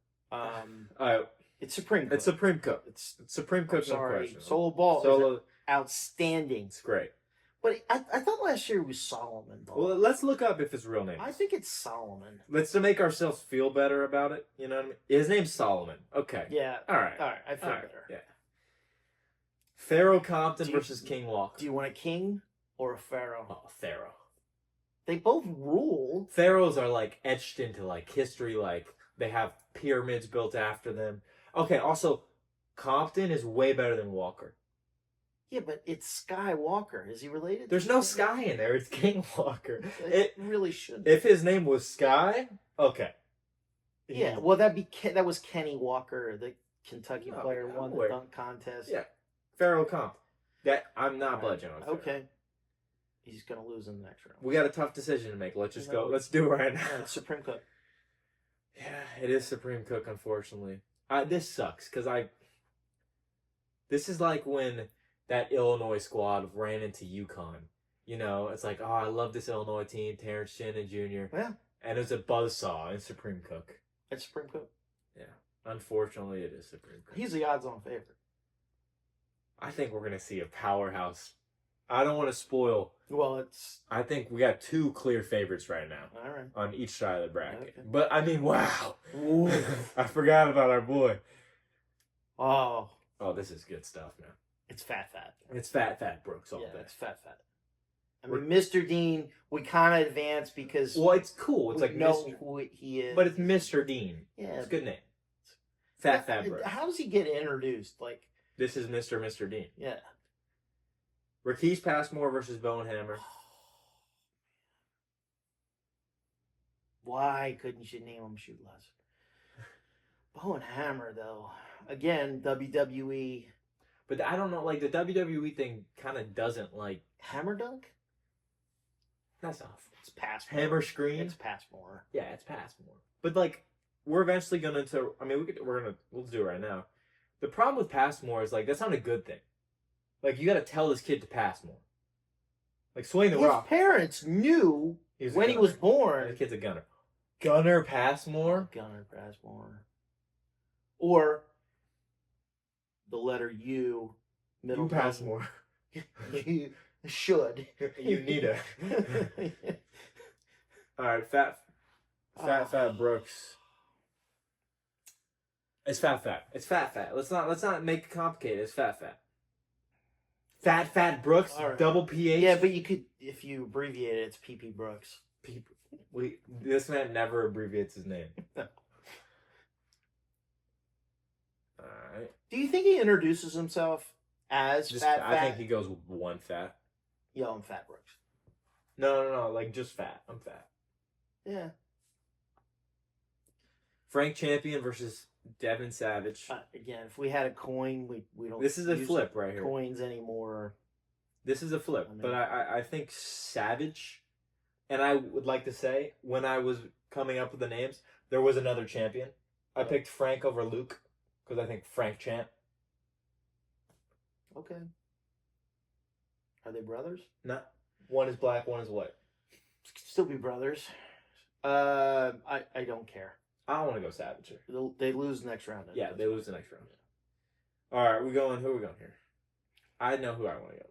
Speaker 2: It's Supreme Cook.
Speaker 1: It's Supreme Cook.
Speaker 2: It's
Speaker 1: Supreme Cook. No
Speaker 2: sorry,
Speaker 1: question.
Speaker 2: Solo Ball is
Speaker 1: Solo.
Speaker 2: outstanding.
Speaker 1: It's great.
Speaker 2: But I thought last year it was Solomon Ball.
Speaker 1: Well, let's look up if his real name.
Speaker 2: I think it's Solomon.
Speaker 1: Let's to make ourselves feel better about it. You know what I mean? His name's Solomon. Okay.
Speaker 2: Yeah.
Speaker 1: All right.
Speaker 2: I feel
Speaker 1: All right.
Speaker 2: better.
Speaker 1: Yeah. Pharaoh Compton
Speaker 2: Do you-
Speaker 1: versus King Walker.
Speaker 2: Do you want a king or a pharaoh?
Speaker 1: Oh, Pharaoh.
Speaker 2: They both rule.
Speaker 1: Pharaohs are like etched into like history. Like they have pyramids built after them. Okay. Also, Compton is way better than Walker.
Speaker 2: Yeah, but it's Skywalker. Is he related?
Speaker 1: There's no Sky in there. It's King Walker.
Speaker 2: It really shouldn't.
Speaker 1: If his name was Sky, okay.
Speaker 2: Yeah, well, that was Kenny Walker, the Kentucky
Speaker 1: No,
Speaker 2: player,
Speaker 1: I'm
Speaker 2: won the
Speaker 1: aware.
Speaker 2: dunk contest.
Speaker 1: Yeah. Pharaoh Compton. That I'm not
Speaker 2: Right.
Speaker 1: budging on. Pharaoh.
Speaker 2: Okay. He's gonna lose in the next round.
Speaker 1: We got a tough decision to make. Let's just
Speaker 2: No.
Speaker 1: go. Let's do it right
Speaker 2: Yeah,
Speaker 1: now.
Speaker 2: it's Supreme Cook.
Speaker 1: Yeah, it is Supreme Cook, unfortunately. This sucks because this is like when that Illinois squad ran into UConn. You know, it's like, oh, I love this Illinois team, Terrence Shannon Jr.
Speaker 2: Yeah.
Speaker 1: And it was a buzzsaw in Supreme Cook.
Speaker 2: It's Supreme Cook.
Speaker 1: Unfortunately, it is Supreme Cook.
Speaker 2: He's the odds-on favorite.
Speaker 1: I think we're going to see a powerhouse. I don't want to spoil.
Speaker 2: Well, it's
Speaker 1: I think we got 2 clear favorites right now
Speaker 2: all right.
Speaker 1: on each side of the bracket.
Speaker 2: Okay.
Speaker 1: But, I mean, wow.
Speaker 2: Ooh.
Speaker 1: I forgot about our boy.
Speaker 2: Oh,
Speaker 1: Oh, this is good stuff, man.
Speaker 2: it's fat.
Speaker 1: It's Fat Brooks all
Speaker 2: Yeah,
Speaker 1: day.
Speaker 2: it's fat. I mean, Mr. Dean, we kind of advanced because
Speaker 1: Well, it's cool. It's
Speaker 2: we
Speaker 1: like
Speaker 2: know
Speaker 1: Mr.
Speaker 2: who he is.
Speaker 1: But it's Mr. Dean.
Speaker 2: yeah.
Speaker 1: It's a good name. Fat Brooks.
Speaker 2: How does he get introduced? Like,
Speaker 1: This is Mr. Dean.
Speaker 2: yeah.
Speaker 1: Rakeem Passmore versus Bowen Hammer.
Speaker 2: Why couldn't you name him Shoot Less? Bow and Hammer, though. Again, WWE.
Speaker 1: But I don't know, like the WWE thing kind of doesn't like.
Speaker 2: Hammer Dunk?
Speaker 1: That's not.
Speaker 2: It's past
Speaker 1: Hammer Screen.
Speaker 2: It's past more.
Speaker 1: Yeah, it's past more. But like, we're eventually gonna. I mean, we'll do it right now. The problem with pass more is like that's not a good thing. Like you got to tell this kid to pass more. Like swing the
Speaker 2: His
Speaker 1: rock.
Speaker 2: parents knew
Speaker 1: He's a
Speaker 2: when he
Speaker 1: gunner.
Speaker 2: was
Speaker 1: The
Speaker 2: born.
Speaker 1: kid's a gunner. Gunner pass more.
Speaker 2: Gunner Passmore. Or the letter U, middle
Speaker 1: You pass
Speaker 2: tongue.
Speaker 1: more.
Speaker 2: You should.
Speaker 1: You need a. All right, fat Brooks. It's fat. It's fat. Let's not make it complicated. It's fat. Fat Brooks.
Speaker 2: All right.
Speaker 1: Double PH.
Speaker 2: Yeah, but you could, if you abbreviate it, it's PP Brooks.
Speaker 1: This man never abbreviates his name.
Speaker 2: No.
Speaker 1: All right.
Speaker 2: Do you think he introduces himself as fat?
Speaker 1: I think he goes one fat.
Speaker 2: Yo, I'm Fat Brooks.
Speaker 1: No. Like just fat. I'm fat.
Speaker 2: Yeah.
Speaker 1: Frank Champion versus Devin Savage.
Speaker 2: Again, if we had a coin, we don't.
Speaker 1: This is a
Speaker 2: use
Speaker 1: flip right here.
Speaker 2: Coins anymore.
Speaker 1: This is a flip,
Speaker 2: I mean-
Speaker 1: but I think Savage, and I would like to say when I was coming up with the names, there was another champion. I picked Frank over Luke because I think Frank champ.
Speaker 2: Okay. Are they brothers?
Speaker 1: No, one is black, one is white.
Speaker 2: Still be brothers. I don't care.
Speaker 1: I don't want to go Savage here.
Speaker 2: They lose next round.
Speaker 1: Yeah, they lose the next round. All right, who are we going here? I know who I want to go with.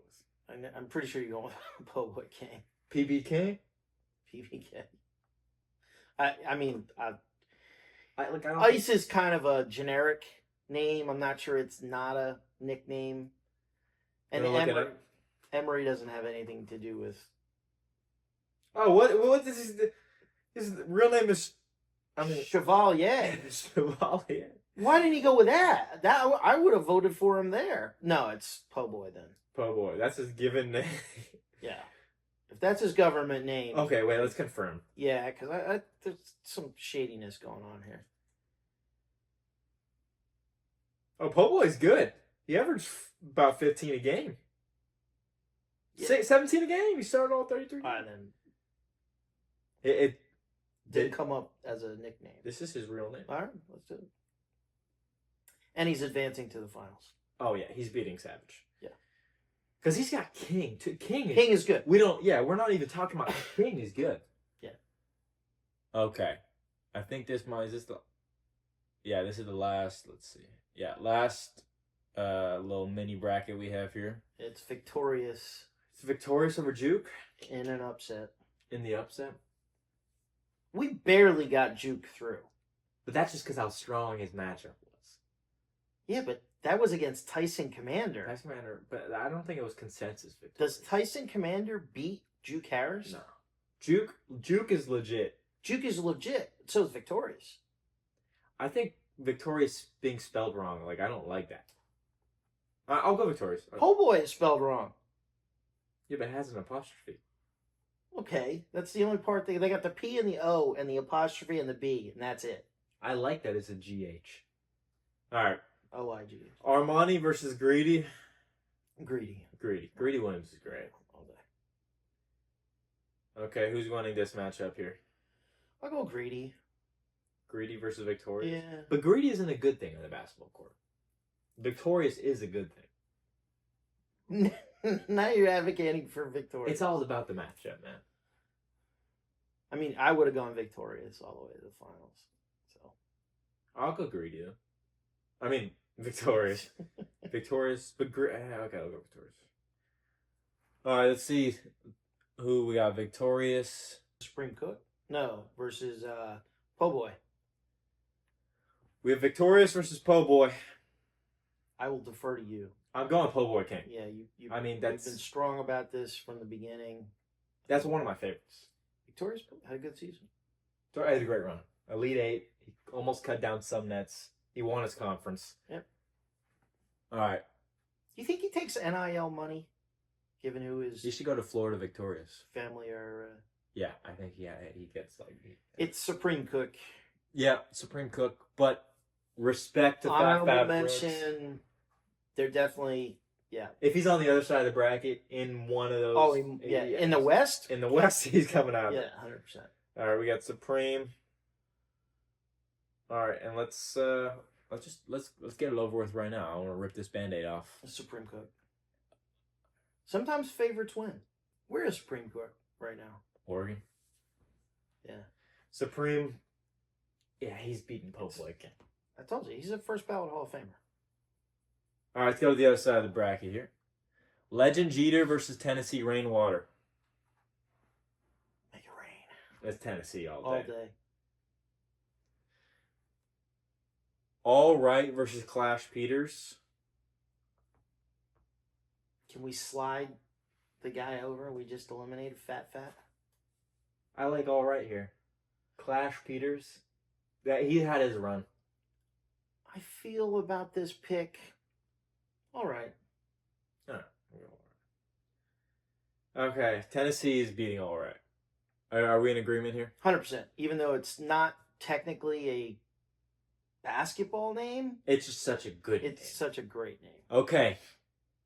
Speaker 2: I'm pretty sure you're going with Poboy King.
Speaker 1: PBK.
Speaker 2: PBK. I mean,
Speaker 1: I don't.
Speaker 2: Ice is kind of a generic name. I'm not sure it's not a nickname. And
Speaker 1: Gonna look it up.
Speaker 2: Emery doesn't have anything to do with.
Speaker 1: Oh, what is his real name is? I mean,
Speaker 2: Chevalier.
Speaker 1: Chevalier.
Speaker 2: Why didn't he go with that? I would have voted for him there. No, it's Poboy then.
Speaker 1: Po boy, that's his given name.
Speaker 2: Yeah, if that's his government name.
Speaker 1: Okay, wait, let's confirm.
Speaker 2: Yeah, because there's some shadiness going on here.
Speaker 1: Oh, Po boy's good. He averaged about 15 a game.
Speaker 2: Yeah.
Speaker 1: 17 a game. He started all 33.
Speaker 2: All right, then
Speaker 1: It
Speaker 2: didn't come up as a nickname.
Speaker 1: This is his real name.
Speaker 2: All right, let's do it. And he's advancing to the finals.
Speaker 1: Oh yeah, he's beating Savage.
Speaker 2: Yeah.
Speaker 1: Because he's got King too. King
Speaker 2: Is good.
Speaker 1: we're not even talking about King is good.
Speaker 2: Yeah.
Speaker 1: Okay. I think this is the last, let's see. Yeah, last little mini bracket we have here.
Speaker 2: It's victorious
Speaker 1: It's victorious over Juke
Speaker 2: in an upset.
Speaker 1: in the upset.
Speaker 2: We barely got Juke through.
Speaker 1: But that's just because how strong his matchup was.
Speaker 2: Yeah, but that was against Tyson Commander.
Speaker 1: Tyson Commander, but I don't think it was consensus victory.
Speaker 2: Does Tyson Commander beat Juke Harris?
Speaker 1: No. Juke is legit.
Speaker 2: Juke is legit. So is Victorious.
Speaker 1: I think Victorious being spelled wrong. Like, I don't like that. I'll go Victorious.
Speaker 2: Po Boy is spelled wrong.
Speaker 1: Yeah, but it has an apostrophe.
Speaker 2: Okay, that's the only part they got the P and the O and the apostrophe and the B, and that's it.
Speaker 1: I like that it's a GH. All right.
Speaker 2: OIG.
Speaker 1: Armani versus Greedy.
Speaker 2: Greedy.
Speaker 1: Greedy Williams is great.
Speaker 2: All day.
Speaker 1: Okay, who's winning this matchup here?
Speaker 2: I'll go Greedy.
Speaker 1: Greedy versus Victorious?
Speaker 2: Yeah.
Speaker 1: But Greedy isn't a good thing on the basketball court. Victorious is a good thing.
Speaker 2: Now you're advocating for Victorious.
Speaker 1: It's all about the matchup, man.
Speaker 2: I mean, I would have gone Victorious all the way to the finals. So
Speaker 1: I'll go Greedy, though. I mean, Victorious. Victorious, but okay, I'll go Victorious. All right, let's see who we got. Victorious.
Speaker 2: Supreme Cook? No, versus Po Boy.
Speaker 1: We have Victorious versus Po Boy.
Speaker 2: I will defer to you.
Speaker 1: I'm going Po Boy King.
Speaker 2: Yeah, you.
Speaker 1: I mean,
Speaker 2: You've been
Speaker 1: that's
Speaker 2: strong about this from the beginning.
Speaker 1: one of my favorites.
Speaker 2: Victorious had a good season.
Speaker 1: He had a great run. Elite Eight. He almost cut down some nets. He won his conference.
Speaker 2: Yep.
Speaker 1: All right.
Speaker 2: Do you think he takes NIL money, given who his
Speaker 1: You should go to Florida Victorious.
Speaker 2: family are?
Speaker 1: Yeah, I think he gets like.
Speaker 2: It's Supreme Cook.
Speaker 1: Yeah, Supreme Cook, but respect to Fat
Speaker 2: Honorable
Speaker 1: Fat Brooks.
Speaker 2: mention. They're definitely
Speaker 1: If he's on the other side of the bracket in one of those,
Speaker 2: Oh, in the West.
Speaker 1: in the West, he's coming out.
Speaker 2: Yeah, 100%.
Speaker 1: All right, we got Supreme. All right, and let's get it over with right now. I want to rip this Band-Aid off.
Speaker 2: Supreme Cook. Sometimes favorites win. Where is Supreme Cook right now?
Speaker 1: Oregon.
Speaker 2: Yeah.
Speaker 1: Supreme. Yeah, he's beating Pope like.
Speaker 2: I told you, he's a first ballot Hall of Famer.
Speaker 1: All right, let's go to the other side of the bracket here. Legend Jeter versus Tennessee Rainwater.
Speaker 2: Make it rain.
Speaker 1: That's Tennessee all day.
Speaker 2: All day.
Speaker 1: All Right versus Clash Peters.
Speaker 2: Can we slide the guy over we just eliminated, Fat?
Speaker 1: I like All Right here. Clash Peters. That he had his run.
Speaker 2: I feel about this pick. All right.
Speaker 1: Okay, Tennessee is beating All Right. Are we in agreement here?
Speaker 2: 100%. Even though it's not technically a basketball name,
Speaker 1: It's just such a good name.
Speaker 2: it's such a great name.
Speaker 1: Okay.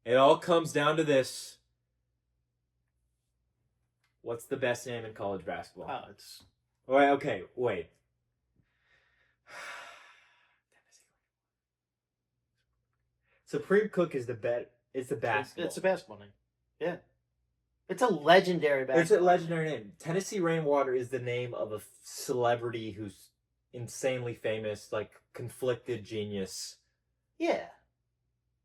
Speaker 1: It all comes down to this. What's the best name in college basketball?
Speaker 2: Oh, it's
Speaker 1: Wait, okay, wait. Supreme Cook is the basketball.
Speaker 2: it's a basketball name. Yeah. It's a legendary basketball.
Speaker 1: It's a legendary name. Tennessee Rainwater is the name of a celebrity who's insanely famous, like conflicted genius.
Speaker 2: Yeah.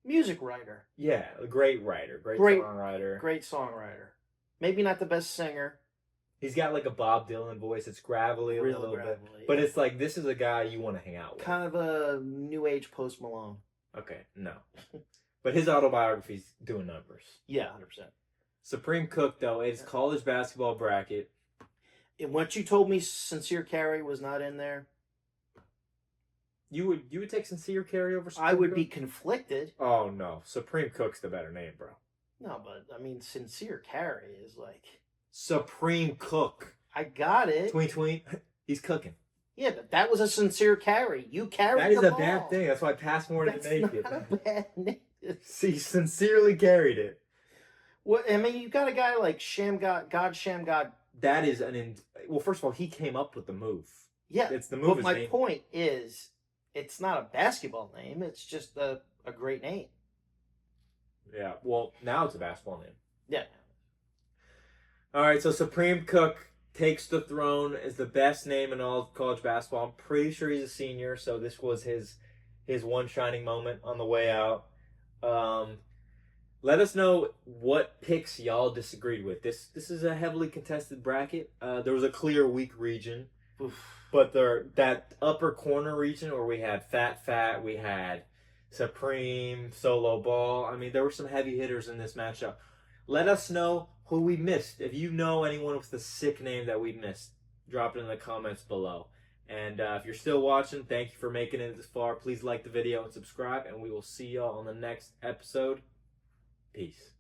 Speaker 2: Music writer.
Speaker 1: Yeah, a great writer, great songwriter.
Speaker 2: Great songwriter. Maybe not the best singer.
Speaker 1: He's got like a Bob Dylan voice. It's gravelly a little bit. But it's like, this is a guy you want to hang out with.
Speaker 2: Kind of a new age Post Malone.
Speaker 1: Okay, no. But his autobiography's doing numbers.
Speaker 2: Yeah, 100%.
Speaker 1: Supreme Cook, though, it's college basketball bracket.
Speaker 2: And once you told me Sincere Carey was not in there,
Speaker 1: You would take Sincere Carey over Supreme
Speaker 2: I would
Speaker 1: Cook?
Speaker 2: be conflicted.
Speaker 1: Oh, no. Supreme Cook's the better name, bro.
Speaker 2: No, but I mean, Sincere Carey is like,
Speaker 1: Supreme Cook.
Speaker 2: I got it.
Speaker 1: Tween. He's cooking.
Speaker 2: Yeah, but that was a Sincere Carry. You carried
Speaker 1: That is
Speaker 2: the
Speaker 1: a
Speaker 2: ball.
Speaker 1: bad thing. That's why Passmore didn't
Speaker 2: That's
Speaker 1: make it.
Speaker 2: not a bad name.
Speaker 1: See, sincerely carried it.
Speaker 2: Well, I mean, you got a guy like God Shamgod.
Speaker 1: That is well, first of all, he came up with the move.
Speaker 2: Yeah,
Speaker 1: It's the move.
Speaker 2: but my point is, it's not a basketball name. It's just a great name.
Speaker 1: Yeah, well, now it's a basketball name.
Speaker 2: Yeah.
Speaker 1: All right, so Supreme Cook takes the throne as the best name in all of college basketball. I'm pretty sure he's a senior, so this was his one shining moment on the way out. Let us know what picks y'all disagreed with. This is a heavily contested bracket. There was a clear weak region, but that upper corner region where we had Fat, we had Supreme, Solo Ball. I mean, there were some heavy hitters in this matchup. Let us know who we missed. If you know anyone with the sick name that we missed, drop it in the comments below. And if you're still watching, thank you for making it this far. Please like the video and subscribe, and we will see y'all on the next episode. Peace.